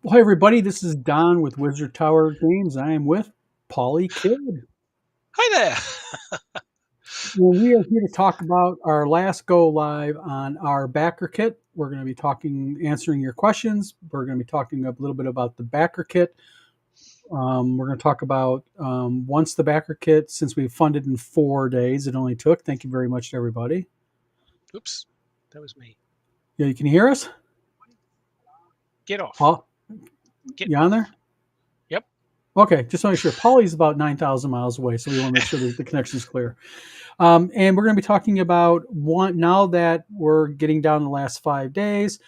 Well, hi everybody. This is Don with Wizard Tower Games. I am with Paulie Kidd. Hi there. Well, we are here to talk about our last go live on our Backerkit. We're going to be answering your questions. We're going to be talking a little bit about the Backerkit. We're going to talk about once the Backerkit, since we funded in 4 days, it only took. Thank you very much to everybody. Oops, that was me. Yeah, you can hear us, Get off. Paul. Get. You on there? Yep. Okay, just want to make sure. Paulie's about 9,000 miles away, so we want to make sure that the connection's clear. And we're going to be talking about one now that we're getting down the last 5 days,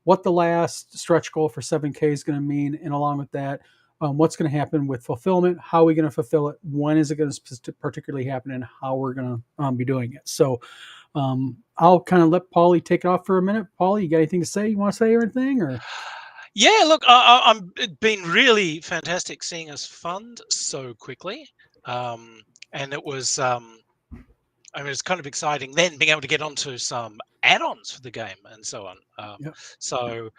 what the last stretch goal for 7K is going to mean, and along with that, what's going to happen with fulfillment, how are we going to fulfill it, when is it going to particularly happen, and how we're going to be doing it. So I'll kind of let Paulie take it off for a minute. Paulie, you got anything to say? You want to say anything? Or Yeah. Look, it's been really fantastic seeing us fund so quickly, um, and it was. I mean, it's kind of exciting then being able to get onto some add-ons for the game and so on. yeah, So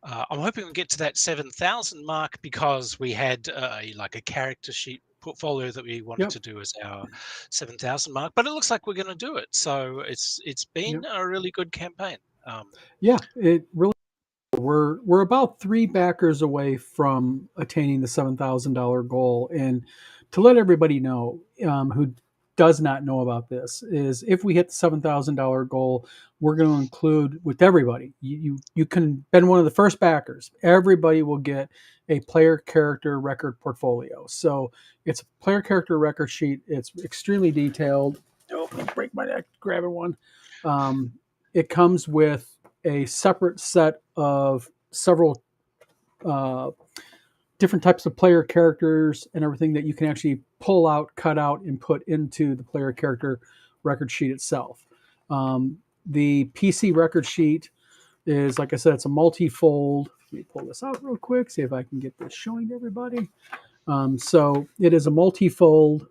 I'm hoping we get to that 7,000 mark because we had like a character sheet portfolio that we wanted yep, to do as our 7,000 mark, but it looks like we're going to do it. So it's been yep, a really good campaign. yeah. It really. We're about three backers away from attaining the $7,000 goal. And to let everybody know who does not know about this is if we hit the $7,000 goal, we're going to include with everybody. You can been one of the first backers. Everybody will get a player character record portfolio. So it's a player character record sheet. It's extremely detailed. Oh, I'll break my neck grabbing one. Um, it comes with a separate set of several uh, different types of player characters and everything that you can actually pull out, cut out, and put into the player character record sheet itself. The PC record sheet is, like I said, it's a multi-fold. Let me pull this out real quick, see if I can get this showing to everybody. So it is a multi-fold,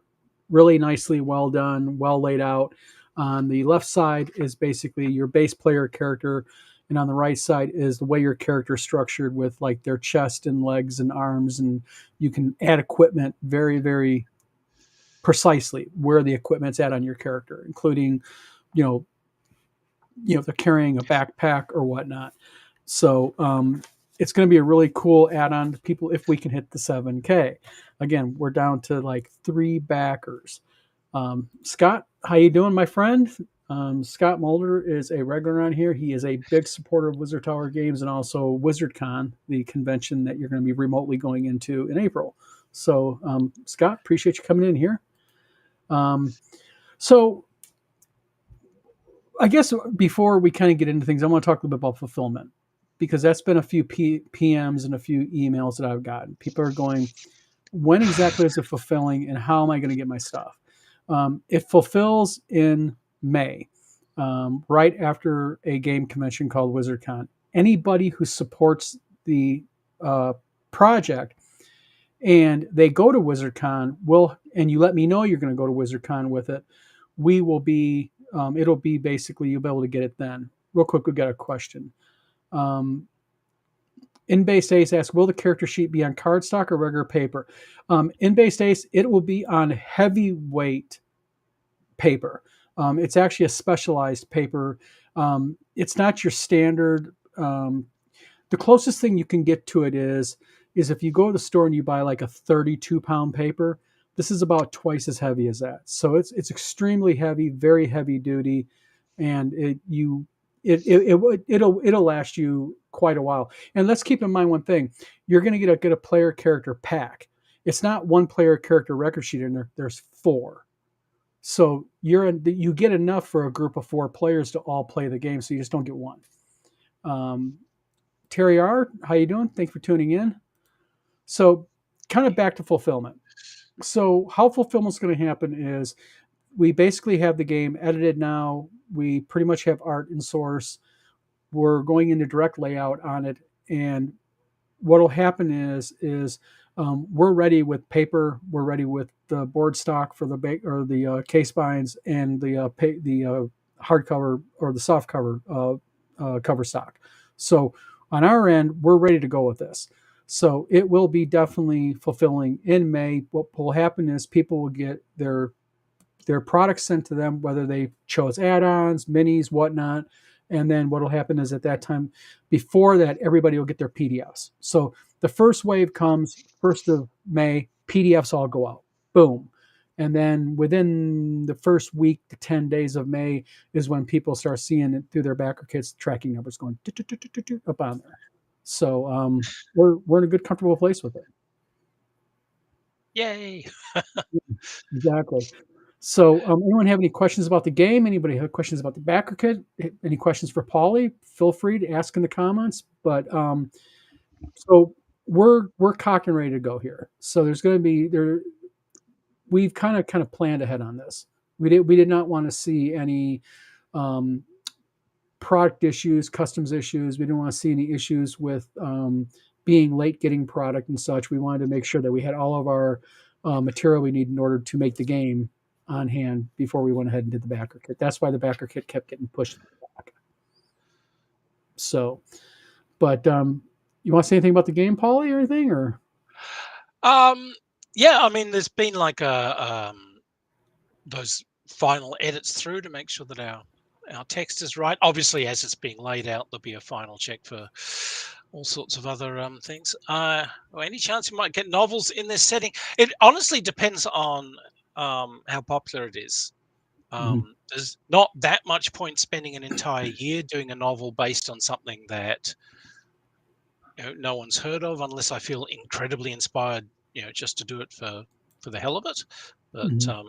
really nicely well done, well laid out. On the left side is basically your base player character, and on the right side is the way your character is structured with like their chest and legs and arms, and you can add equipment very, very precisely where the equipment's at on your character, including, you know, if they're carrying a backpack or whatnot. So it's going to be a really cool add-on to people if we can hit the 7K. Again, we're down to like three backers. Scott, how you doing, my friend? Scott Mulder is a regular on here. He is a big supporter of Wizard Tower Games and also WizardCon, the convention that you're going to be remotely going into in April. So, Scott, appreciate you coming in here. Um, so, I guess before we kind of get into things, I want to talk a little bit about fulfillment because that's been a few PMs and a few emails that I've gotten. People are going, when exactly is it fulfilling and how am I going to get my stuff? It fulfills in May, right after a game convention called WizardCon. Anybody who supports the project and they go to WizardCon will, and you let me know you're going to go to WizardCon with it, we will be, it'll be basically, you'll be able to get it then. Real quick, we've got a question. Um, in base Ace asks, will the character sheet be on cardstock or regular paper? In base Ace, it will be on heavyweight paper. It's actually a specialized paper. It's not your standard. The closest thing you can get to it is if you go to the store and you buy like a 32-pound paper. This is about twice as heavy as that. So it's extremely heavy, very heavy duty, and it'll last you quite a while. And let's keep in mind one thing: you're going to get a player character pack. It's not one player character record sheet in there. There's four. So you get enough for a group of four players to all play the game. So you just don't get one. Um, Terry R, how you doing? Thanks for tuning in. So, kind of back to fulfillment. So, how fulfillment is going to happen is we basically have the game edited now. We pretty much have art in source. We're going into direct layout on it, and what will happen is we're ready with paper. We're ready with the board stock for the case binds and the hardcover or the soft cover cover stock. So on our end, we're ready to go with this. So it will be definitely fulfilling in May. What will happen is people will get their products sent to them, whether they chose add-ons, minis, whatnot. And then what will happen is at that time, before that, everybody will get their PDFs. So the first wave comes 1st of May, PDFs all go out. Boom. And then within the first week to 10 days of May is when people start seeing it through their backer kits, tracking numbers going up on there. So we're in a good, comfortable place with it. Yay! Exactly. So, anyone have any questions about the game? Anybody have questions about the backer kit? Any questions for Paulie? Feel free to ask in the comments. But so we're cocked and ready to go here. So there's going to be there. We've kind of planned ahead on this. We did not want to see any um, product issues, customs issues. We didn't want to see any issues with being late getting product and such. We wanted to make sure that we had all of our material we need in order to make the game on hand before we went ahead and did the backer kit. That's why the backer kit kept getting pushed back. So, but you want to say anything about the game, Paulie, or anything? Or Um, yeah, I mean, there's been like those final edits through to make sure that our text is right. Obviously, as it's being laid out, there'll be a final check for all sorts of other things. Any chance you might get novels in this setting? It honestly depends on how popular it is. Mhm. There's not that much point spending an entire year doing a novel based on something that no one's heard of, unless I feel incredibly inspired, just to do it for the hell of it. But Mhm.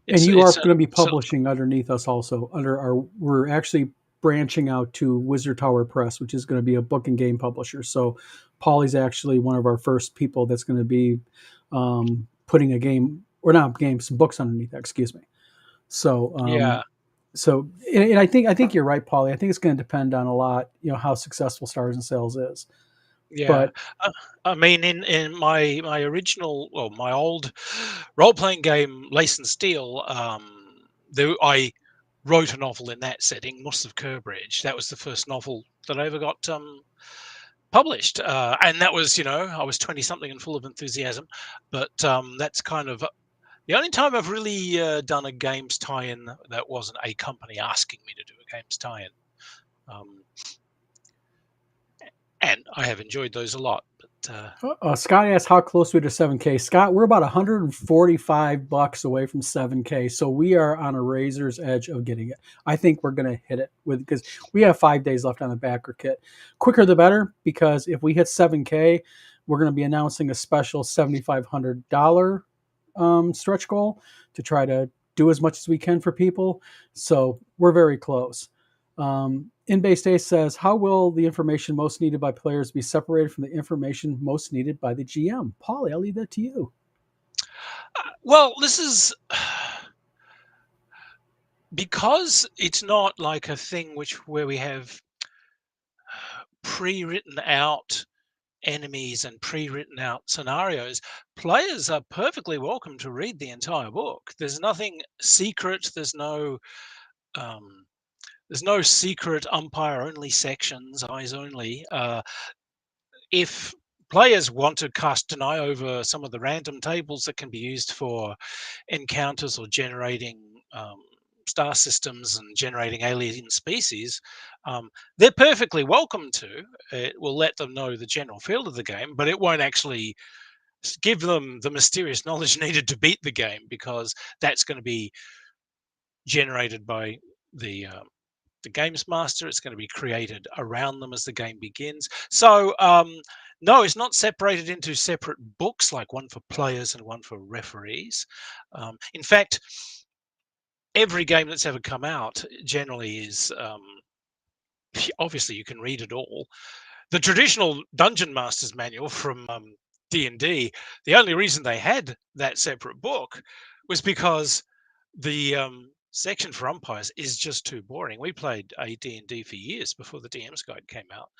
And it's you are it's going to be certainly publishing underneath us also under our. We're actually branching out to Wizard Tower Press, which is going to be a book and game publisher. So, Paulie's actually one of our first people that's going to be putting a game or not game, some books underneath that. Excuse me. So, yeah. and I think you're right, Paulie. I think it's going to depend on a lot, how successful Stars and Sales is. Yeah, But I mean, in my original, well, my old role playing game, Lace and Steel, I wrote a novel in that setting, Moss of Curbridge. That was the first novel that I ever got published, and that was, I was 20 something and full of enthusiasm. But that's kind of the only time I've really done a games tie-in that wasn't a company asking me to do a games tie-in. Um, and I have enjoyed those a lot. But Scott asked how close we are to 7K. Scott, we're about $145 away from 7K, so we are on a razor's edge of getting it. I think we're going to hit it because we have 5 days left on the backer kit. Quicker the better, because if we hit 7K, we're going to be announcing a special $7,500 stretch goal to try to do as much as we can for people. So we're very close. In-base Day says, how will the information most needed by players be separated from the information most needed by the GM? Paulie, I'll leave that to you. well, this is because it's not like a thing where we have pre-written out enemies and pre-written out scenarios. Players are perfectly welcome to read the entire book. There's nothing secret. Um, there's no secret umpire only sections, eyes only. If players want to cast an eye over some of the random tables that can be used for encounters or generating star systems and generating alien species, they're perfectly welcome to. It will let them know the general field of the game, but it won't actually give them the mysterious knowledge needed to beat the game, because that's going to be generated by the games master. It's going to be created around them as the game begins. So no, it's not separated into separate books, like one for players and one for referees. In fact, every game that's ever come out generally is obviously you can read it all. The traditional dungeon master's manual from D&D, the only reason they had that separate book was because the section for umpires is just too boring. We played a D&D for years before the DM's guide came out,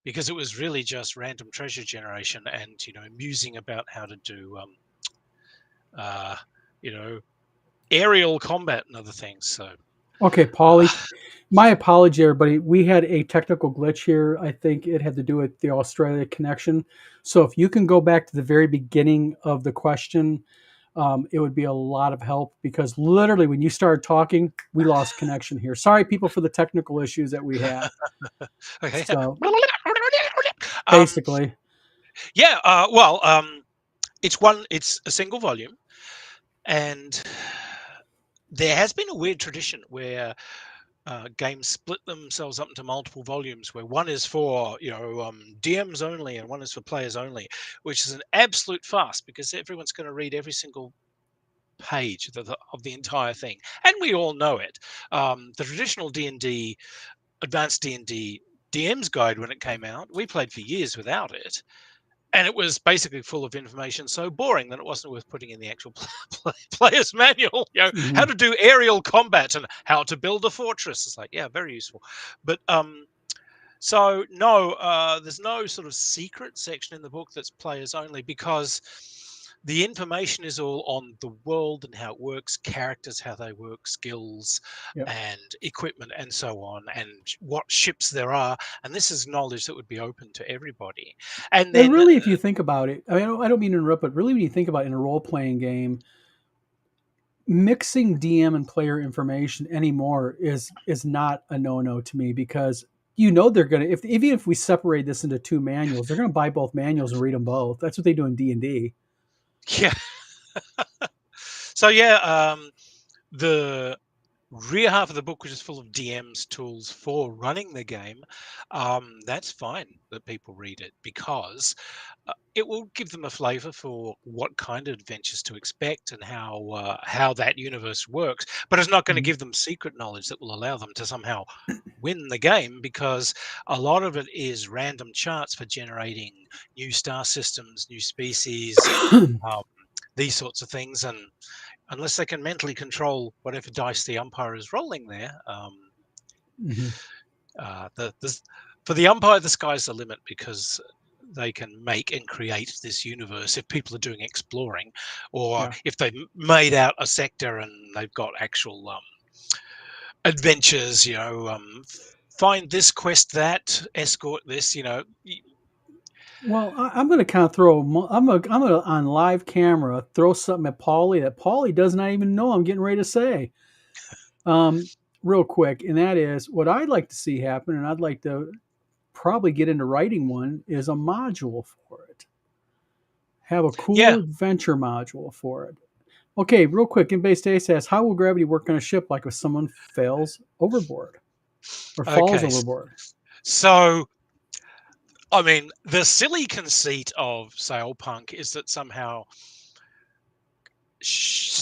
because it was really just random treasure generation and musing about how to do you know aerial combat and other things. So Okay, uh, Paulie, My apology, everybody. We had a technical glitch here. I think it had to do with the Australia connection. So if you can go back to the very beginning of the question, it would be a lot of help because literally when you started talking, we lost connection here. Sorry, people, for the technical issues that we had. Okay. So um, basically, yeah. Well, it's a single volume, and there has been a weird tradition where games split themselves up into multiple volumes, where one is for DMs only and one is for players only, which is an absolute farce because everyone's going to read every single page of the entire thing, and we all know it. The traditional D&D, advanced D&D DM's guide, when it came out, we played for years without it, and it was basically full of information so boring that it wasn't worth putting in the actual player's manual. How mhm. to do aerial combat and how to build a fortress. It's like, yeah, very useful. But so no, there's no sort of secret section in the book that's players only, because the information is all on the world and how it works, characters, how they work, skills Yeah. and equipment and so on, and what ships there are. And this is knowledge that would be open to everybody. And And then really, if you think about it, I don't mean to interrupt, but really, when you think about it, in a role playing game, mixing DM and player information anymore is not a no no to me because they're gonna, if even if we separate this into two manuals, they're gonna buy both manuals and read them both. That's what they do in D&D. yeah. So yeah, the rear half of the book, which is full of DM's tools for running the game, that's fine that people read it, because it will give them a flavor for what kind of adventures to expect and how that universe works. But it's not going to Mhm. give them secret knowledge that will allow them to somehow win the game, because a lot of it is random charts for generating new star systems, new species, um, these sorts of things. And unless they can mentally control whatever dice the umpire is rolling there, Mhm. the for the umpire, the sky's the limit, because they can make and create this universe if people are doing exploring, or Yeah. if they've made out a sector and they've got actual adventures. Find this, quest that, escort this. Well, I'm going to kind of I'm going to on live camera throw something at Paulie that Paulie does not even know I'm getting ready to say. Um, Real quick, and that is what I'd like to see happen, and I'd like to probably get into writing one is a module for it. Have a cool Yeah. adventure module for it. Okay, real quick, in base day says, how will gravity work on a ship like if someone fails overboard or falls Okay. overboard? So, I mean, the silly conceit of sailpunk is that somehow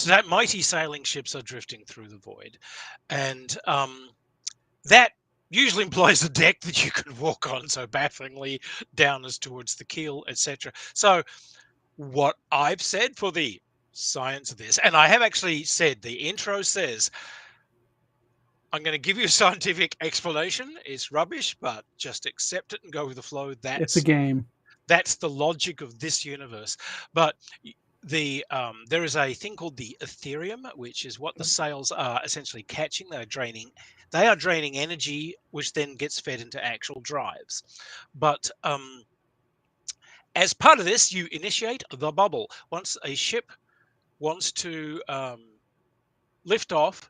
that mighty sailing ships are drifting through the void, and that usually implies a deck that you can walk on so bafflingly down as towards the keel, etc. So what I've said for the science of this, and I have actually said, the intro says, I'm going to give you a scientific explanation. It's rubbish, but just accept it and go with the flow. It's a game. That's the logic of this universe. But there is a thing called the Ethereum, which is what the sails are essentially catching. They are draining energy, which then gets fed into actual drives. But as part of this, you initiate the bubble. Once a ship wants to lift off,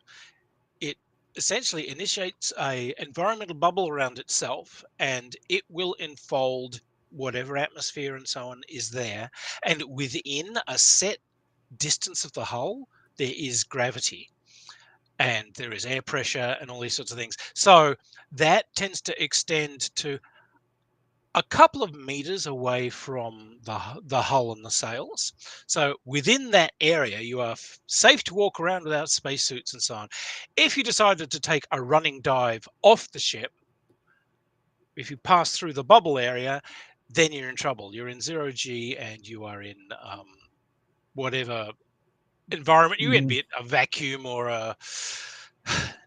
it essentially initiates a environmental bubble around itself, and it will enfold whatever atmosphere and so on is there. And within a set distance of the hull, there is gravity and there is air pressure and all these sorts of things. So that tends to extend to a couple of meters away from the hull and the sails. So within that area, you are safe to walk around without spacesuits and so on. If you decided to take a running dive off the ship, if you pass through the bubble area, then you're in trouble. You're in zero G and you are in whatever environment you're in, Mm-hmm. be it a vacuum or a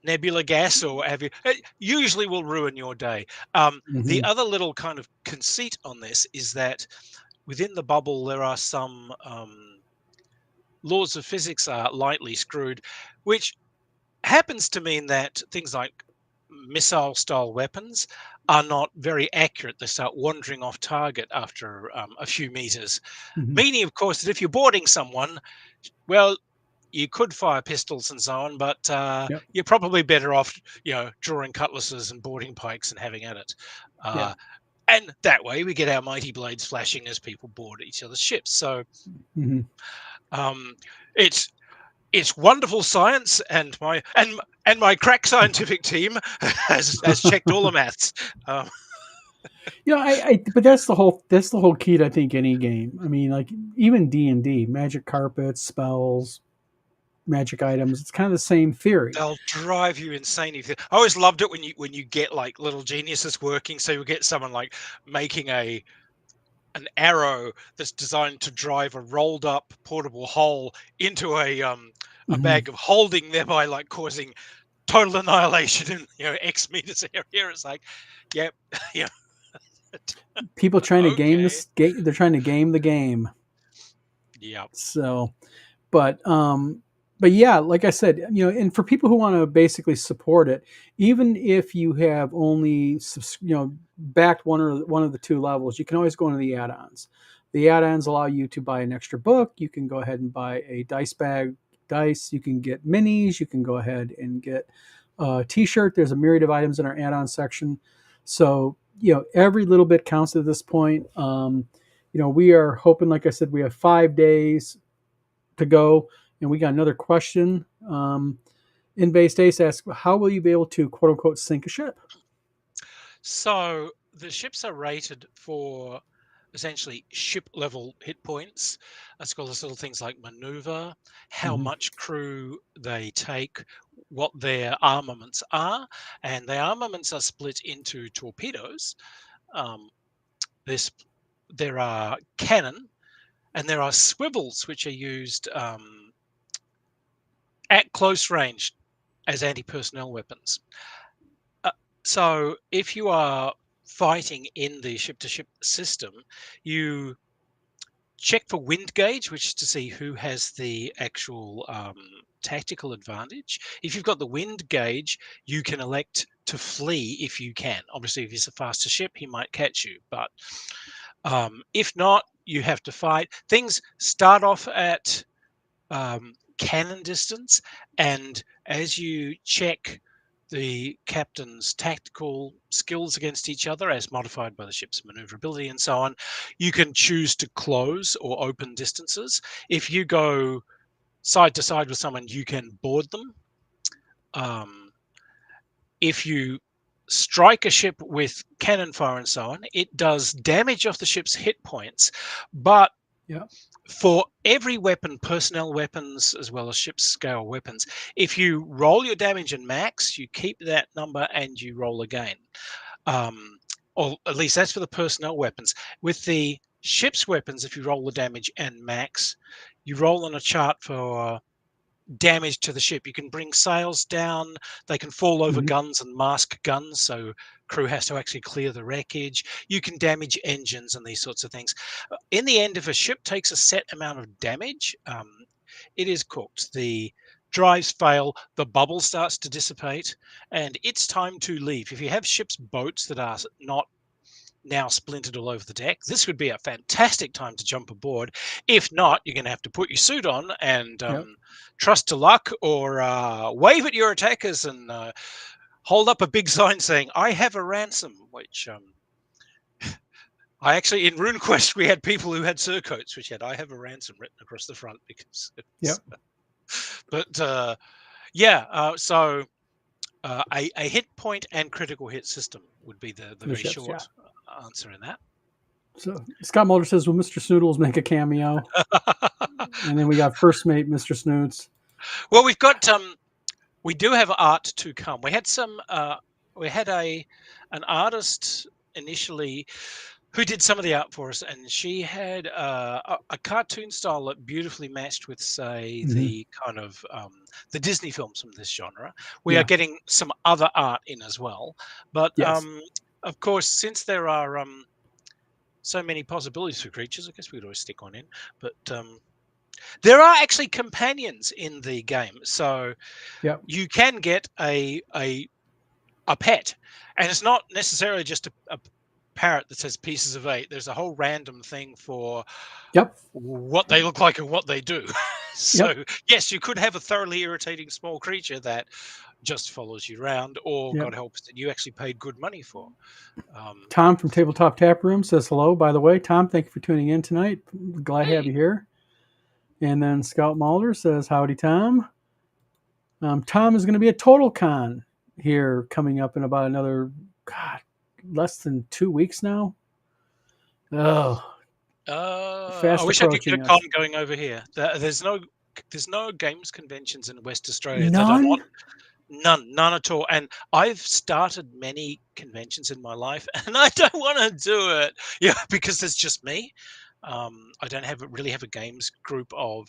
nebula gas or what have you. It usually will ruin your day. The Mm-hmm. other little kind of conceit on this is that within the bubble there are some laws of physics are lightly screwed, which happens to mean that things like missile-style weapons are not very accurate. They start wandering off target after a few meters. Mhm. Meaning, of course, that if you're boarding someone, well, you could fire pistols and so on, but Yep. you're probably better off, drawing cutlasses and boarding pikes and having at it. Yeah. And that way we get our mighty blades flashing as people board each other's ships. So Hmm. um, it's wonderful science, and my crack scientific team has checked all the maths. Um, But that's the whole key to, I think, any game. I mean, like even D&D, magic carpets, spells, magic items. It's kind of the same theory. they'll drive you insane. I always loved it when you get like little geniuses working. So you get someone like making an arrow that's designed to drive a rolled up portable hole into a Hmm. bag of holding, thereby like causing total annihilation in X meters area. It's like, yep, yeah, People trying to game okay, this game. They're trying to game the game. yep. So, but but yeah, like I said, and for people who want to basically support it, even if you have only backed one of the two levels, you can always go into the add-ons. The add-ons allow you to buy an extra book. You can go ahead and buy a dice bag, dice. You can get minis. You can go ahead and get a T-shirt. There's a myriad of items in our add-on section. So every little bit counts at this point. We are hoping, like I said, we have 5 days to go. And we got another question. In base Ace asks, how will you be able to quote unquote sink a ship? So the ships are rated for essentially ship level hit points, as well as little things like maneuver, how Mm-hmm. much crew they take, what their armaments are, and the armaments are split into torpedoes. Um, this there are cannon, and there are swivels, which are used at close range as anti-personnel weapons. Uh, so if you are fighting in the ship-to-ship system, you check for wind gauge, which is to see who has the actual tactical advantage. If you've got the wind gauge, you can elect to flee if you can. Obviously, if he's a faster ship, he might catch you. But if not, you have to fight. Things start off at cannon distance, and as you check the captain's tactical skills against each other as modified by the ship's maneuverability and so on, you can choose to close or open distances. If you go side to side with someone, you can board them. If you strike a ship with cannon fire and so on, it does damage off the ship's hit points, but Yeah. for every weapon, personnel weapons as well as ship scale weapons, if you roll your damage and max, you keep that number and you roll again. Or at least that's for the personnel weapons. With the ship's weapons, if you roll the damage and max, you roll on a chart for damage to the ship. You can bring sails down, they can fall over Mm-hmm. guns and mask guns, so crew has to actually clear the wreckage. You can damage engines and these sorts of things. In the end, if a ship takes a set amount of damage, it is cooked. The drives fail, the bubble starts to dissipate, and it's time to leave. If you have ship's boats that are not now splintered all over the deck, this would be a fantastic time to jump aboard. If not, you're going to have to put your suit on and Yep. trust to luck, or wave at your attackers and hold up a big sign saying, I have a ransom, which I actually, in RuneQuest, we had people who had surcoats which had I have a ransom written across the front because Yep. but yeah, so a hit point and critical hit system would be the For the very ships. Yeah. short answer in that. So Scott Mulder says, will Mr. Snoodles make a cameo? And then we got first mate, Mr. Snoots. Well, we do have art to come. We had we had an artist initially who did some of the art for us, and she had a cartoon style that beautifully matched with, say, Mm-hmm. the kind of the Disney films from this genre. We are Yeah. getting some other art in as well, but Yes. of course, since there are so many possibilities for creatures, I guess we could always stick one in. But there are actually companions in the game, so Yep. you can get a a pet, and it's not necessarily just a parrot that says pieces of 8. There's a whole random thing for Yep. what they look like and what they do. Yep. So yes, you could have a thoroughly irritating small creature that just follows you around, or Yep. God help us, that you actually paid good money for. Um, Tom from Tabletop Tap Room says hello. By the way, Tom, thank you for tuning in tonight. Glad to have hey, you here. And then Scout Mulder says, howdy, Tom. Tom is going to be at Total Con here coming up in about another, God, less than 2 weeks now. Oh, I fast wish I could get a approaching con us. going over here. There's no games conventions in West Australia that are not None? none at all. And I've started many conventions in my life, and I don't want to do it, yeah, because it's just me. I don't really have a games group of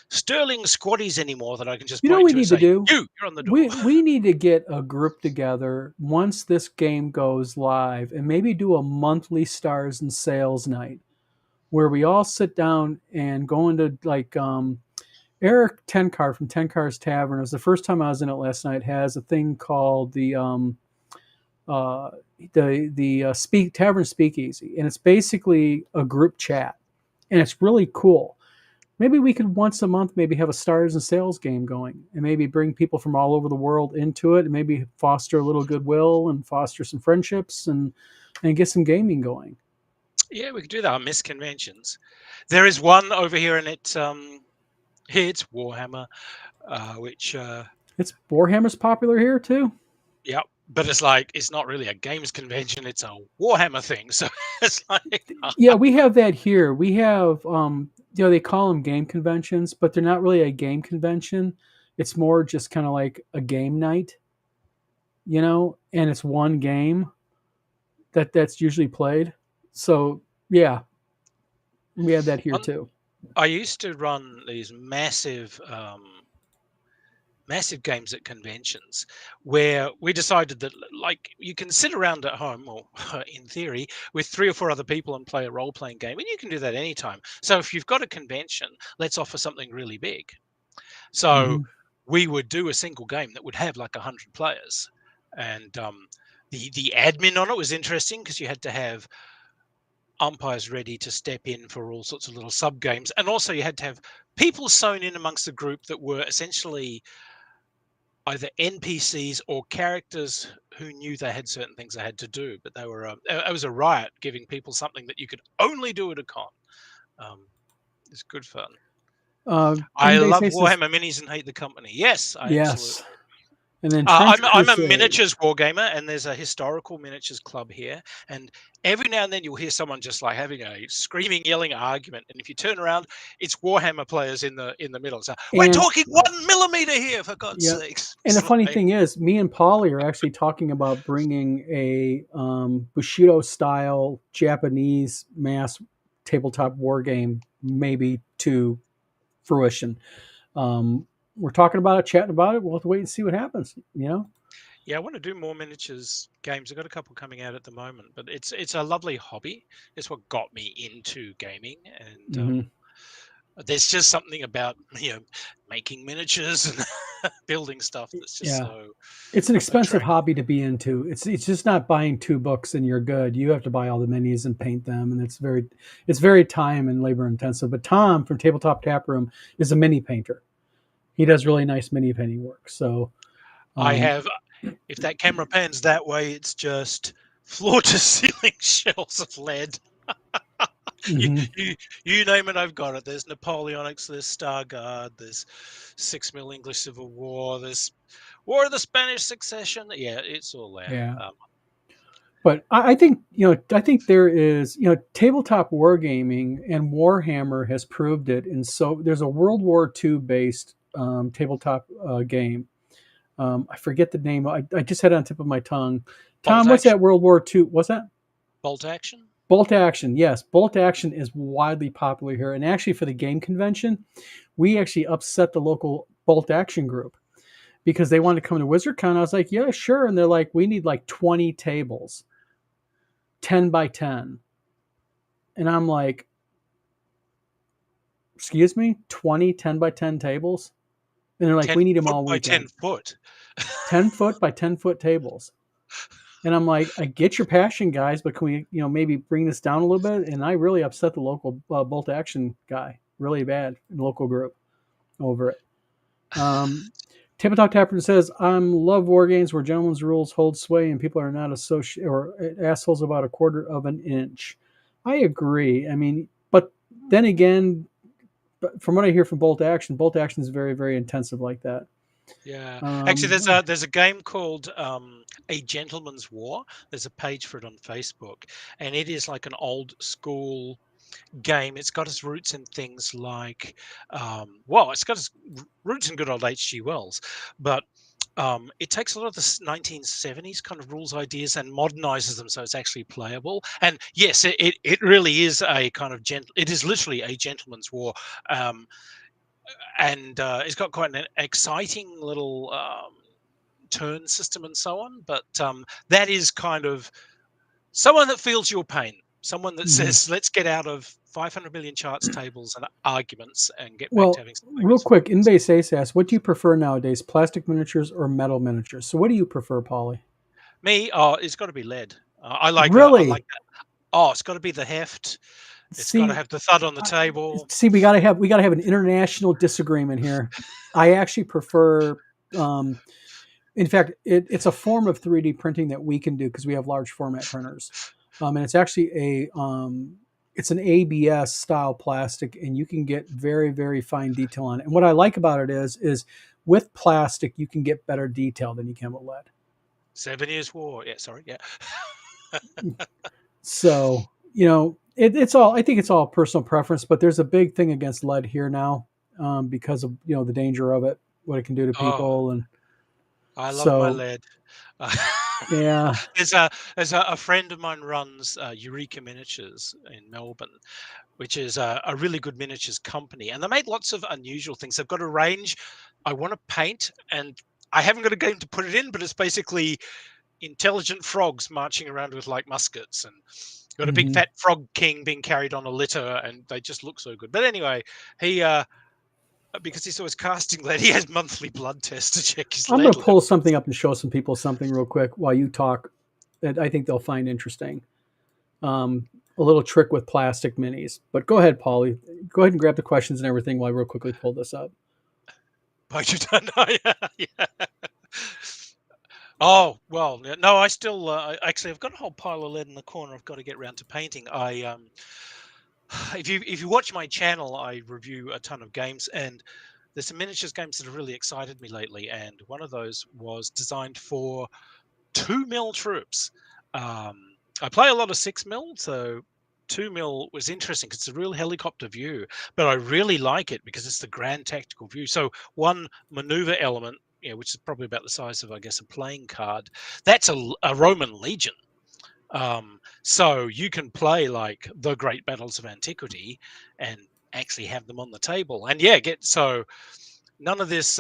sterling squaddies anymore that I can just You know what point we to and need to say, do? You're on the door." We need to get a group together once this game goes live and maybe do a monthly stars and sales night where we all sit down and go into like Eric Tenkar from Tenkar's Tavern. It was the first time I was in it last night. Has a thing called uh, the speak tavern speakeasy, and it's basically a group chat, and it's really cool. Maybe we could once a month maybe have a stars and sales game going, and maybe bring people from all over the world into it, and maybe foster a little goodwill and foster some friendships and get some gaming going. Yeah, we could do that. I miss conventions. There is one over here, and it's Warhammer, which It's Warhammer's popular here too. yeah, but it's like it's not really a games convention; it's a Warhammer thing. So it's like, Yeah, we have that here. We have, they call them game conventions, but they're not really a game convention. It's more just kind of like a game night, and it's one game that's usually played. So yeah, we have that here one, too. I used to run these massive games at conventions where we decided that, like, you can sit around at home, or in theory, with 3 or 4 other people and play a role-playing game, and you can do that anytime. So if you've got a convention, let's offer something really big. So Hmm. we would do a single game that would have like 100 players, and the admin on it was interesting because you had to have umpires ready to step in for all sorts of little sub games, and also you had to have people sewn in amongst the group that were essentially either NPCs or characters who knew they had certain things they had to do, but they were it was a riot giving people something that you could only do at a con. Um, it's good fun. I Green Bay love says Warhammer Minis and hate the company. Yes, I absolutely. yes, and then Trench I'm a Crusade. miniatures wargamer, and there's a historical miniatures club here. And every now and then you'll hear someone just like having a screaming, yelling argument. And if you turn around, it's Warhammer players in the middle. So we're And talking 1 millimeter here, for God's yeah. sakes. And the It's funny like, thing is, me and Polly are actually talking about bringing a Bushido style Japanese mass tabletop war game maybe to fruition. We're talking about it, chatting about it. We'll have to wait and see what happens. yeah, I want to do more miniatures games. I've got a couple coming out at the moment, but it's a lovely hobby. It's what got me into gaming, and Hmm. there's just something about making miniatures and building stuff that's just Yeah. so It's an expensive attractive. hobby to be into. It's just not buying 2 books and you're good. You have to buy all the minis and paint them, and it's very time and labor intensive. But Tom from Tabletop Tap Room is a mini painter. He does really nice mini painting work. So I um, have, if that camera pans that way, it's just floor to ceiling shells of lead. You, mhm. you, you name it, I've got it. There's Napoleonics, there's Stargard, there's 6 mil English Civil War, there's War of the Spanish Succession. Yeah, it's all there. Yeah. But I think there is, tabletop wargaming and Warhammer has proved it. And so there's a World War II based tabletop game. I forget the name. I just had it on the tip of my tongue. Bolt Tom, what's action, that World War II? What's that? bolt action. Bolt Action. Yes, Bolt Action is widely popular here. And actually, for the game convention, we actually upset the local Bolt Action group because they wanted to come to WizardCon. I was like, yeah, sure. And they're like, we need like 20 tables, 10 by 10. And I'm like, excuse me, 20 10 by 10 tables? And they're like, we ten need them foot all by ten weekend. foot. 10-foot by 10-foot tables. And I'm like, I get your passion, guys, but can we, maybe bring this down a little bit? And I really upset the local bolt action guy really bad in the local group over it. Tabletop Tapper says, "I'm love war games where gentlemen's rules hold sway and people are not assholes about a quarter of an inch." I agree. I mean, but then again, from what I hear from Bolt Action is very, very intensive like that. Yeah, actually, Um, oh, there's a game called A Gentleman's War. There's a page for it on Facebook, and it is like an old school game. It's got its roots in things like, well, it's got its roots in good old H.G. Wells, but it takes a lot of the 1970s kind of rules ideas and modernizes them so it's actually playable. And yes, it really is a kind of it is literally a gentleman's war. And it's got quite an exciting little turn system and so on. But that is kind of someone that feels your pain, someone that mhm. says, let's get out of 500 million charts, tables, and arguments and get back to Well, having something real that's fun. quick, Inbase Ace asks, what do you prefer nowadays, plastic miniatures or metal miniatures? So, what do you prefer, Polly? Me, oh, it's got to be lead. I like Really? that. Oh, it's got to be the heft. It's got to See, have the thud on the I, table. we gotta have an international disagreement here. I actually prefer. Um, in fact, it's a form of 3D printing that we can do because we have large format printers, and it's actually it's an ABS style plastic, and you can get very, very fine detail on it. And what I like about it is with plastic you can get better detail than you can with lead. 7 Years War. Yeah, sorry. Yeah. So it's all. I think it's all personal preference, but there's a big thing against lead here now because of the danger of it, what it can do to Oh, people, and I love my so lead. Uh, yeah. there's a friend of mine runs Eureka Miniatures in Melbourne, which is a really good miniatures company, and they make lots of unusual things. They've got a range. I want to paint, and I haven't got a game to put it in, but it's basically intelligent frogs marching around with like muskets, and got a big Hmm. fat frog king being carried on a litter, and they just look so good. But anyway, he because he's always casting lead, he has monthly blood tests to check his I'm going lead to pull levels. something up and show some people something real quick while you talk that I think they'll find interesting. A little trick with plastic minis. But go ahead, Paulie. Go ahead and grab the questions and everything while I real quickly pull this up. But you don't know, yeah, yeah. Oh well, no, I still actually I've got a whole pile of lead in the corner. I've got to get around to painting. I if you watch my channel, I review a ton of games, and there's some miniatures games that have really excited me lately. And one of those was designed for 2 mil troops. Um, I play a lot of 6 mil, so 2 mil was interesting because it's a real helicopter view, but I really like it because it's the grand tactical view. So one maneuver element, which is probably about the size of, I guess, a playing card, that's a Roman legion. So you can play like the great battles of antiquity and actually have them on the table. And yeah, so none of this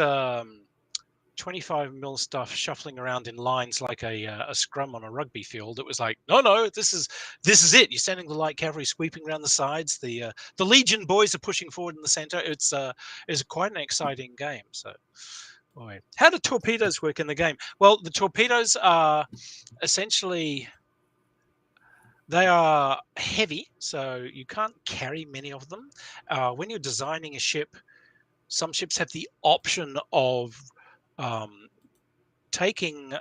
25 mil stuff shuffling around in lines like a scrum on a rugby field. It was like, no, this is it. You're sending the light cavalry sweeping around the sides. The Legion boys are pushing forward in the center. It's quite an exciting game. So, boy, how do torpedoes work in the game? Well, the torpedoes are essentially they are heavy, so you can't carry many of them. When you're designing a ship, some ships have the option of um, taking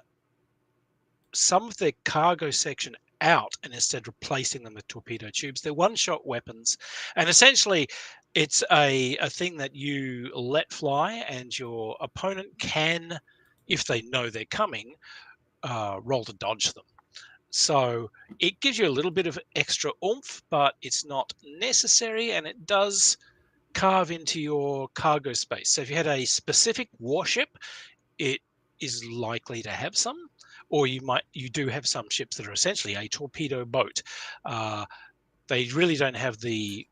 some of their cargo section out and instead replacing them with torpedo tubes. They're one-shot weapons, and essentially it's a thing that you let fly, and your opponent can, if they know they're coming, roll to dodge them. So it gives you a little bit of extra oomph, but it's not necessary, and it does carve into your cargo space. So if you had a specific warship, it is likely to have some, or you do have some ships that are essentially a torpedo boat. They really don't have the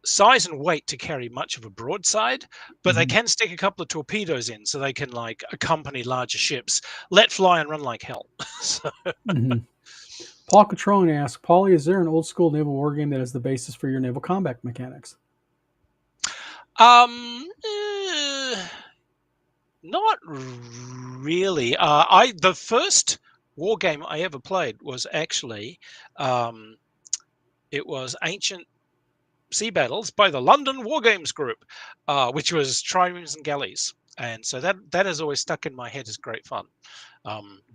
size and weight to carry much of a broadside, but they Hmm. can stick a couple of torpedoes in, so they can like accompany larger ships, let fly and run like hell. So, Hmm. Paul Catrone asks, Paulie, is there an old school naval war game that is the basis for your naval combat mechanics? um, eh, Not really. The first war game I ever played was actually um, it was Ancient Sea Battles by the London War Games Group, which was triremes and galleys, and so that has always stuck in my head as great fun.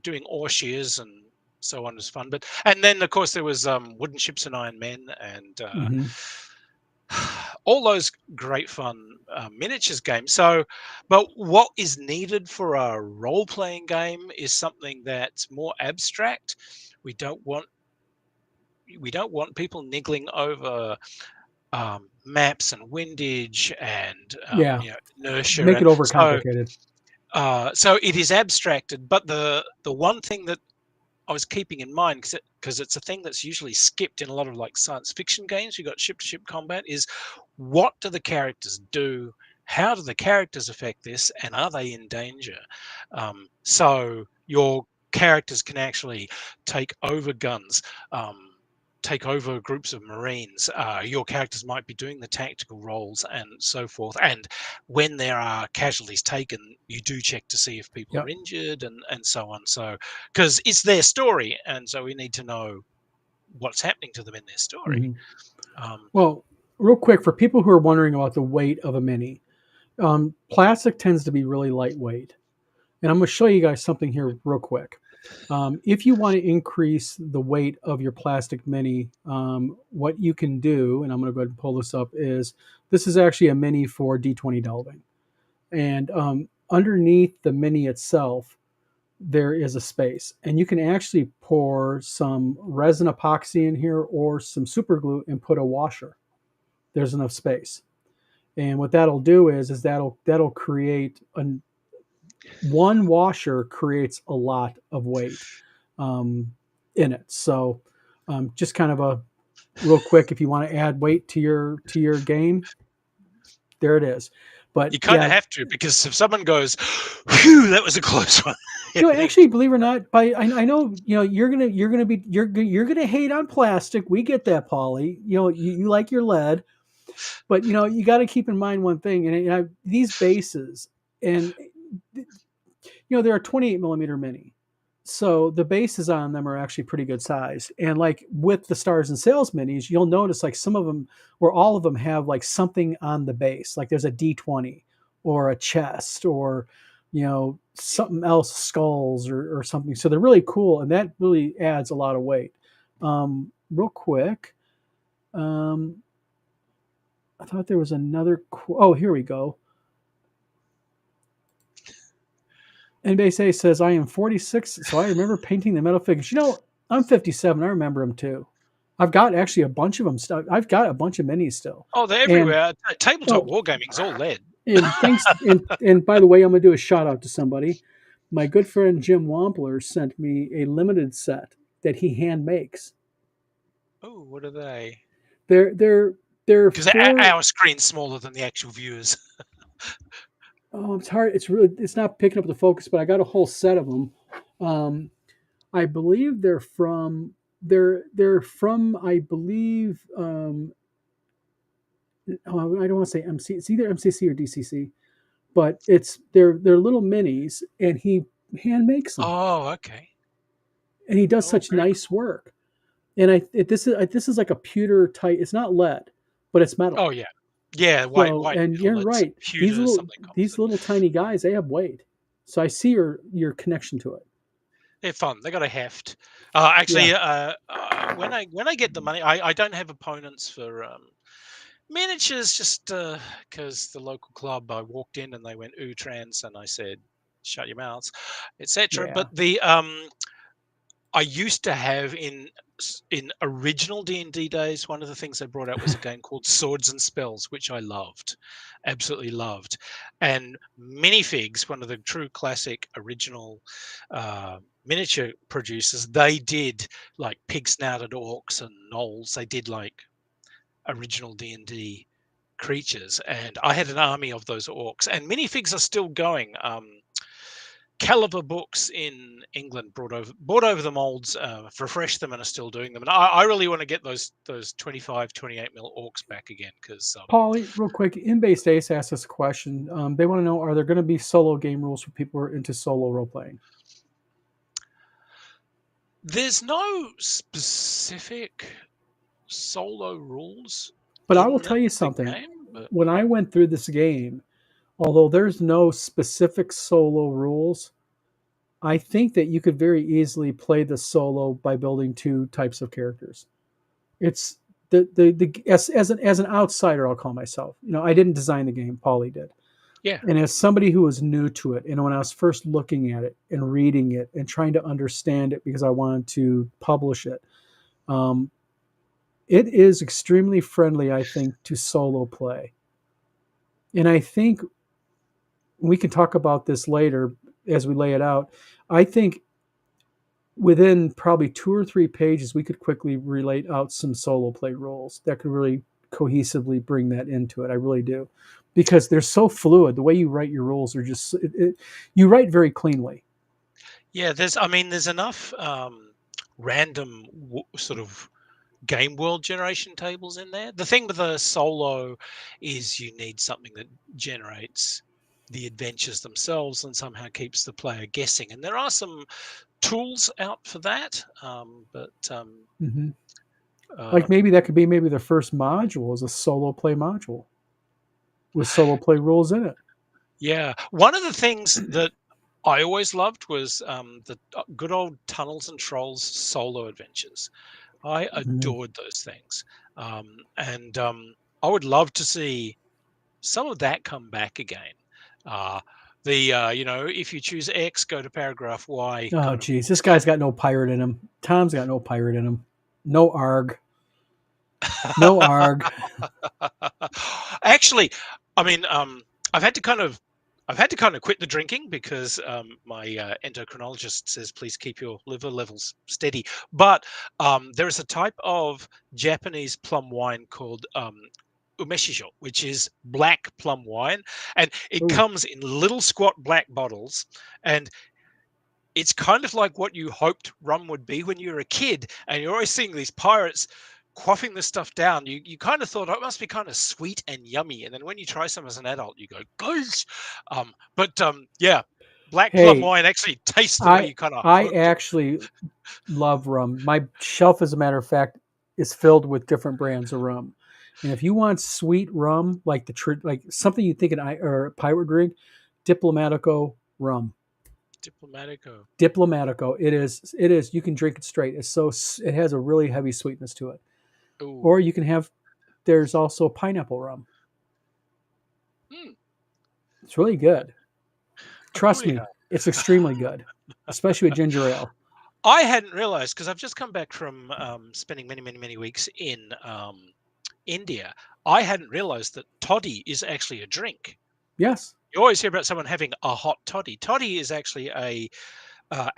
Doing ore shears and so on was fun, but and then of course there was Wooden Ships and Iron Men and Hmm. all those great fun miniatures games. So, but what is needed for a role playing game is something that's more abstract. We don't want we don't want people niggling over maps and windage and Yeah, inertia, make it and overcomplicated. so it is abstracted. But the one thing that I was keeping in mind, because it's a thing that's usually skipped in a lot of like science fiction games. You got ship to ship combat. Is what do the characters do? How do the characters affect this? And are they in danger? So your characters can actually take over guns. Take over groups of Marines. Your characters might be doing the tactical roles and so forth. And when there are casualties taken, you do check to see if people are Yep. injured and so on. So, because it's their story, and so we need to know what's happening to them in their story. Hmm. Um, Well, real quick, for people who are wondering about the weight of a mini, plastic tends to be really lightweight. And I'm going to show you guys something here real quick. If you want to increase the weight of your plastic mini, what you can do, and I'm going to go ahead and pull this up, is this is actually a mini for D20 delving. And underneath the mini itself, there is a space. And you can actually pour some resin epoxy in here or some super glue and put a washer. There's enough space. And what that'll do is that'll create one washer creates a lot of weight um, in it. So just kind of a real quick, if you want to add weight to your game, there it is. But you kind of yeah, have to, because if someone goes, "Phew, that was a close one," everything. actually, believe it or not, I know you're gonna hate on plastic. We get that, Polly. You like your lead, but you got to keep in mind one thing, and these bases, and they're a 28 millimeter mini. So the bases on them are actually pretty good size. And like with the Stars and Sails minis, you'll notice like some of them, or all of them, have like something on the base. Like there's a D20 or a chest or something else, skulls or something. So they're really cool, and that really adds a lot of weight. Real quick, um, I thought there was another. Oh, here we go. And Base says, I am 46, so I remember painting the metal figures. I'm 57. I remember them too. I've got actually a bunch of them. I've got a bunch of minis still. Oh, they're And everywhere. Tabletop oh, wargaming is all lead. and thanks. And by the way, I'm going to do a shout out to somebody. My good friend Jim Wampler sent me a limited set that he hand makes. Oh, what are they? They're they're they're Because four. our screen's smaller than the actual viewers. Oh, it's hard. It's not picking up the focus, but I got a whole set of them. Um, I believe they're from I believe oh, I don't want to say MC. It's either MCC or DCC, but they're little minis, and he hand makes them, Oh, okay. and he does Oh, such very nice cool. work. And this is like a pewter type. It's not lead, but it's metal. Oh, yeah. Yeah, So, white and metal. you're It's right. pewter, something These composite. little tiny guys, they have weight. So I see your connection to it. They're fun. They got a heft. Yeah. Actually, when I get the money, I don't have opponents for miniatures, just because the local club, I walked in and they went ooh trans, and I said, shut your mouths, etc. Yeah. But the I used to have in original D&D days, one of the things they brought out was a game called Swords and Spells, which I loved, absolutely loved. And Minifigs, one of the true classic original miniature producers, they did like pig-snouted orcs and gnolls. They did like original D&D creatures, and I had an army of those orcs. And minifigs are still going. caliber books in England brought over the molds, refreshed them, and are still doing them. And I really want to get those 25, 28 mil orcs back again because Paulie, real quick, In-Base Ace asked us a question. They want to know: are there going to be solo game rules for people who are into solo role playing? there's no specific solo rules But I will in tell you the something. game, but When I went through this game, although there's no specific solo rules, I think that you could very easily play the solo by building two types of characters. It's the as an outsider, I'll call myself. I didn't design the game. Paulie did. yeah, And as somebody who was new to it, and when I was first looking at it and reading it and trying to understand it because I wanted to publish it, um, it is extremely friendly, I think, to solo play. And I think we can talk about this later as we lay it out. I think within probably 2 or 3 pages, we could quickly relate out some solo play rules that could really cohesively bring that into it. I really do, because they're so fluid. The way you write your rules are just you write very cleanly. yeah. There's enough random sort of game world generation tables in there. The thing with a solo is you need something that generates the adventures themselves and somehow keeps the player guessing. And there are some tools out for that, but Hmm. Like um, maybe that could be maybe the first module is a solo play module with solo play rules in it. yeah, one of the things that I always loved was the good old Tunnels and Trolls solo adventures. I Mhm. adored those things, and I would love to see some of that come back again. Uh, if you choose X, go to paragraph Y Oh, kind of geez, this rules. guy's got no pirate in him. Tom's got no pirate in him. No arg. No arg. Actually, I mean, I've had to kind of, I've had to kind of quit the drinking because my endocrinologist says please keep your liver levels steady. But there is a type of Japanese plum wine called umeshijo, which is black plum wine, and it Ooh. comes in little squat black bottles, and it's kind of like what you hoped rum would be when you were a kid, and you're always seeing these pirates quaffing this stuff down. You kind of thought, oh, it must be kind of sweet and yummy, and then when you try some as an adult, you go, gosh. Yeah, black plum Hey, wine actually tastes the way I you kind of I hoped it. actually love rum. My shelf, as a matter of fact, is filled with different brands of rum. And if you want sweet rum, like like something you think or a pirate drink, Diplomatico rum. Diplomatico. Diplomatico. It is. It is. You can drink it straight. It has a really heavy sweetness to it. Or Ooh. you can have. There's also pineapple rum. Hmm, It's really that- good. oh, Trust yeah. me, it's extremely good, especially with ginger ale. I hadn't realized because I've just come back from spending many, many, many weeks in India. I hadn't realized that toddy is actually a drink. Yes. You always hear about someone having a hot toddy. Toddy is actually a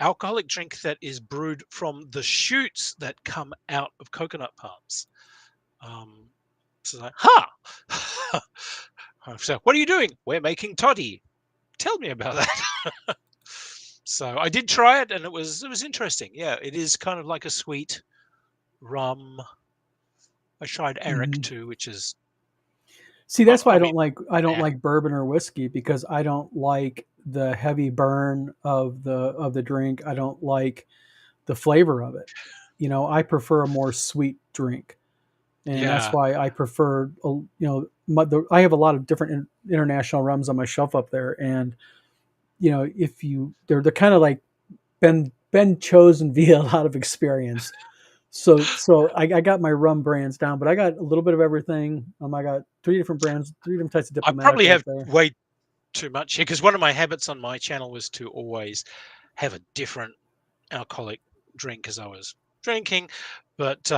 alcoholic drink that is brewed from the shoots that come out of coconut palms. Um, so like, ha! So, what are you doing? We're making toddy. Tell me about that. So I did try it, and it was interesting. Yeah, it is kind of like a sweet rum. I tried Arak Hmm. too, which is, See, that's why I mean, I don't eh, like bourbon or whiskey because I don't like the heavy burn of the drink. I don't like the flavor of it. I prefer a more sweet drink, and that's yeah, why I prefer. I have a lot of different international rums on my shelf up there, and if they're kind of like been chosen via a lot of experience. So I got my rum brands down, but I got a little bit of everything. I got three different brands, three different types of I probably Diplomatico up have there. way too much here because one of my habits on my channel was to always have a different alcoholic drink as I was drinking. But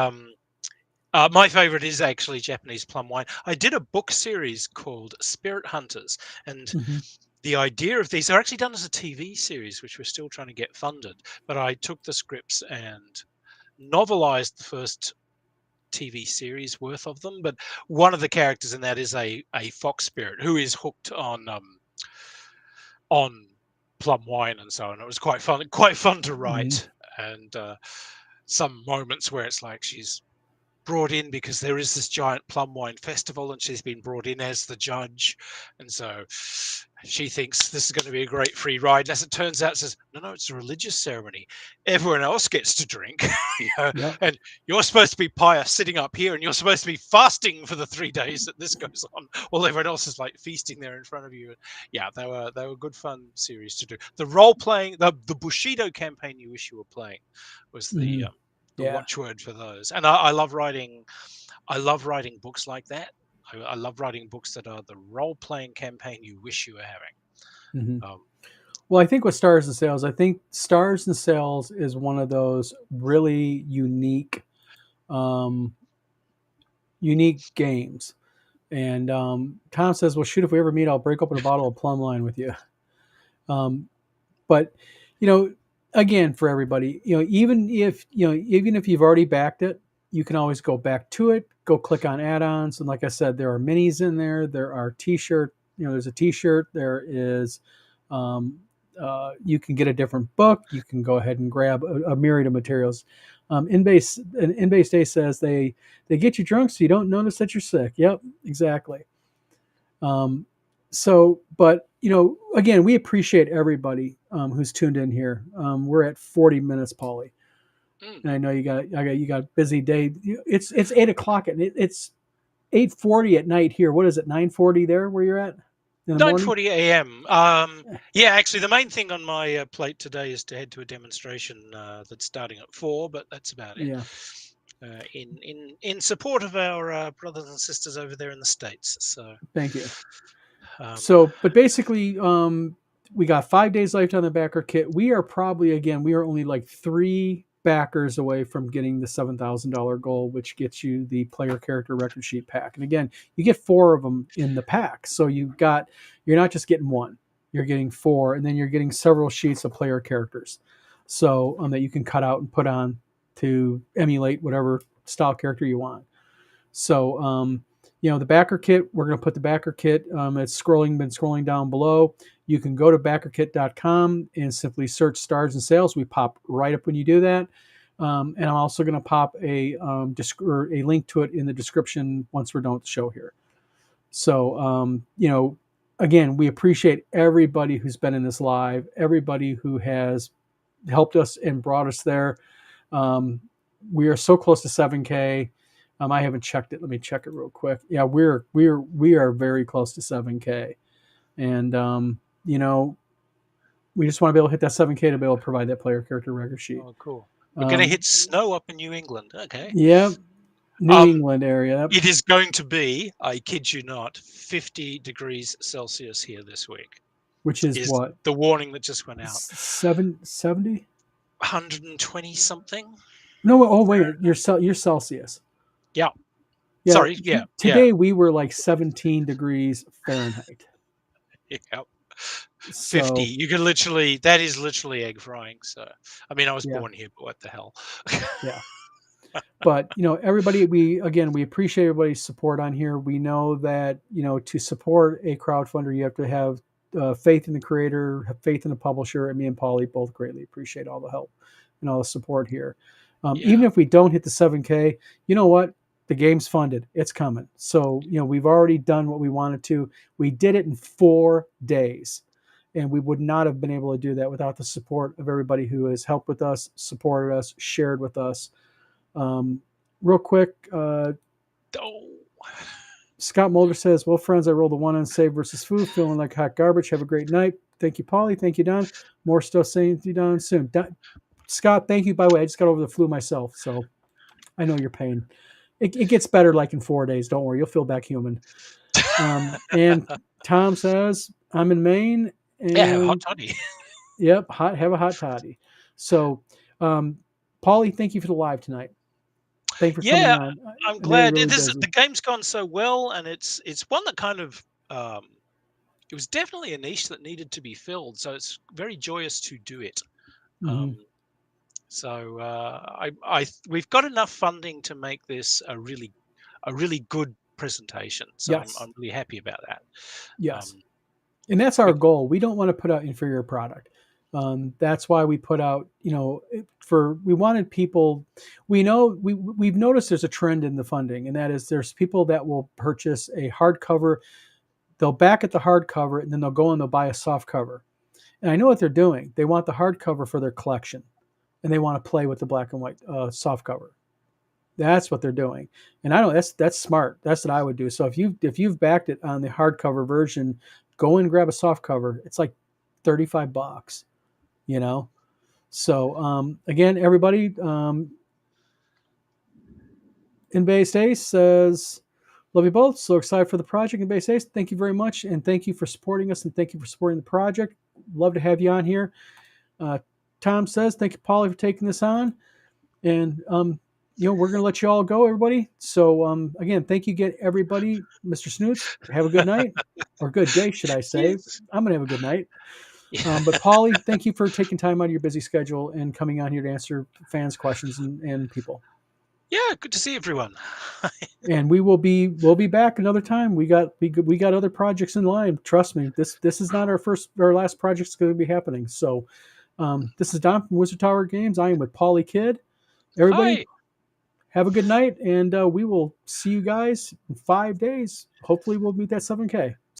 my favorite is actually Japanese plum wine. I did a book series called Spirit Hunters, and Hmm. the idea of these are actually done as a TV series, which we're still trying to get funded. But I took the scripts and novelized the first TV series worth of them. But one of the characters in that is a fox spirit who is hooked on plum wine and so on. It was quite fun to Mhm. write, and some moments where it's like she's brought in because there is this giant plum wine festival and she's been brought in as the judge, and so she thinks this is going to be a great free ride. As it turns out, says no, it's a religious ceremony. Everyone else gets to drink, Yep. and you're supposed to be pious sitting up here, and you're supposed to be fasting for the 3 days that this goes on, while everyone else is like feasting there in front of you. Yeah, they were good fun series to do. The role playing, the Bushido campaign you wish you were playing, was Mhm. the Yeah. watchword for those. And I love writing. I love writing books like that. I love writing books that are the role playing campaign you wish you were having. Mhm. Um, Well, I think with Stars and Sails, I think Stars and Sails is one of those really um, unique games. And Tom says, "Well, shoot, if we ever meet, I'll break open a bottle of plum wine with you." Um, but you know, again, for everybody, even if you've already backed it, you can always go back to it, go click on add-ons, and like I said, there are minis in there. There are t-shirt. There's a t-shirt. There is. Um, you can get a different book. You can go ahead and grab a myriad of materials. In base day says they get you drunk so you don't notice that you're sick. Yep, exactly. Um, but again, we appreciate everybody who's tuned in here. We're at 40 minutes, Paulie, mm, and I know you got a busy day. It's 8 o'clock and it's 8:40 at night here. What is it? 9:40 there where you're at in the morning? 9:40 a.m. Yeah, actually, the main thing on my plate today is to head to a demonstration that's starting at 4, but that's about it. Yeah. In support of our brothers and sisters over there in the States. So, Thank you. um, But basically, we got 5 days left on the backer kit. We are probably again, we are only like three backers away from getting the $7,000 goal, which gets you the player character record sheet pack. And again, you get four of them in the pack, so you're not just getting one, you're getting four, and then you're getting several sheets of player characters, so that you can cut out and put on to emulate whatever style character you want. So, the backer kit, we're going to put the backer kit. It's been scrolling down below. You can go to backerkit.com and simply search Stars and Sales. We pop right up when you do that. And I'm also going to pop a link to it in the description once we're done with the show here. So, again, we appreciate everybody who's been in this live, everybody who has helped us and brought us there. Um, we are so close to 7K. I haven't checked it. Let me check it real quick. Yeah, we are very close to 7K, and we just want to be able to hit that 7K to be able to provide that player character record sheet. oh, cool. We're going to Um, hit snow up in New England. Okay. yeah, New Um, England area. it is going to be, I kid you not, 50 degrees Celsius here this week. Which is Is what, the warning that just went out. 770? 120 something. No, oh wait a minute, you're Celsius. Yeah. Yeah, Sorry. Yeah. Yeah. today we were like 17 degrees Fahrenheit. Yeah. 50. So You can literally, that is literally egg frying. So, I mean, I was yeah, born here, but what the hell? yeah. But everybody, we appreciate everybody's support on here. We know that to support a crowdfunder, you have to have faith in the creator, have faith in the publisher, and me and Paulie both greatly appreciate all the help and all the support here. Even Yeah. if we don't hit the 7K, you know what? The game's funded. It's coming. So we've already done what we wanted to. We did it in 4 days. And we would not have been able to do that without the support of everybody who has helped with us, supported us, shared with us. Real quick, Oh, Scott Mulder says, "Well, friends, I rolled a one on save versus food, feeling like hot garbage. Have a great night. Thank you, Paulie. Thank you, Don. More stuff saying to you, Don, soon. Scott, thank you. By the way, I just got over the flu myself, so I know your pain. It gets better like in 4 days. Don't worry, you'll feel back human." And Tom says, "I'm in Maine, yeah, have a hot and toddy. yep, have a hot toddy." So, Paulie, thank you for the live tonight. Thank you for coming Yeah, on. I'm I know you're glad. really It is, busy. the game's gone so well, and it's one that kind of it was definitely a niche that needed to be filled. So it's very joyous to do it. Hmm. Um, so we've got enough funding to make this a really good presentation. So Yes. I'm really happy about that. Um, Yes. And that's our Good. goal. We don't want to put out inferior product. That's why we put out, we wanted people. We know we've noticed there's a trend in the funding, and that is there's people that will purchase a hardcover. They'll back at the hardcover, and then they'll go and they'll buy a soft cover. And I know what they're doing. They want the hardcover for their collection, and they want to play with the black and white soft cover. That's what they're doing, and I don't. That's smart. That's what I would do. So if you've backed it on the hardcover version, go and grab a soft cover. It's like $35. You know. So again, everybody, in Base Ace says, "Love you both. So excited for the project." In Base Ace, thank you very much, and thank you for supporting us, and thank you for supporting the project. Love to have you on here. Uh, Tom says, "Thank you, Polly, for taking this on." And we're going to let you all go, everybody. So again, thank you, get everybody. Mr. Snoots, have a good night, or good day, should I say? Yes. I'm going to have a good night. Yeah. But Polly, thank you for taking time out of your busy schedule and coming on here to answer fans' questions and people. Yeah. Good to see everyone. And we'll be back another time. We got other projects in line. Trust me, this is not our last project's going to be happening. So this is Don from Wizard Tower Games. I am with Polly Kidd. Everybody, Bye. have a good night, and we will see you guys in 5 days. Hopefully, we'll meet that 7K.